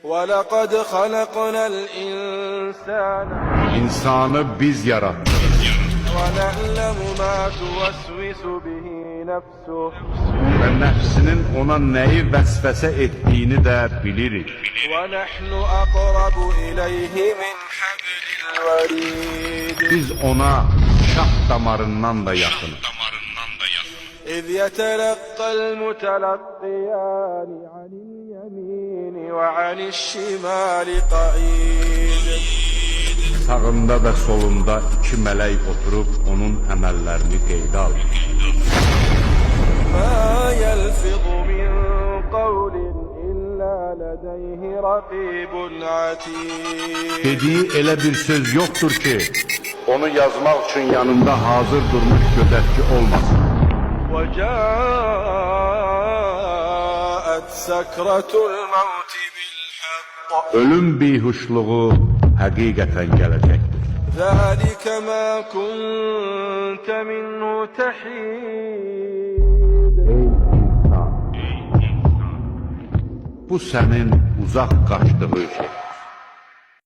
وَلَقَدْ خَلَقْنَا الْإِنْسَانَ İnsanı biz yarattık. وَنَعْلَمُ مَا تُوَسْوِسُ بِهِ نَفْسُهُ Ve nefsinin ona neyi vesvese ettiğini de bilirik. وَنَحْنُ أَقْرَبُ إِلَيْهِ مِنْ حَبْلِ الْوَرِيدِ Biz ona şah damarından da yakınız. إِذْ يَتَلَقَّى الْمُتَلَقِّيَانِ عَنِ الْيَمِينِ وَعَنِ الشِّمَالِ قَعِيدٌ Sağında ve solunda iki melek oturup onun əməllərini qeydə alır. مَا يَلْفِظُ مِنْ قَوْلٍ إِلَّا لَدَيْهِ رَقِيبٌ عَتِيدٌ Dediği elə bir söz yoktur ki, onu yazmak için yanında hazır durmuş gözetçi olmasın. وَجَاءَتْ سَكْرَةُ الْمَوْتِ بِالْحَقِّ Ölüm bihuşluğu həqiqətən gələcəkdir. ذَلِكَ مَا كُنْتَ مِنْهُ تَحِيدٌ Bu sənin uzaq qaçdığı şey.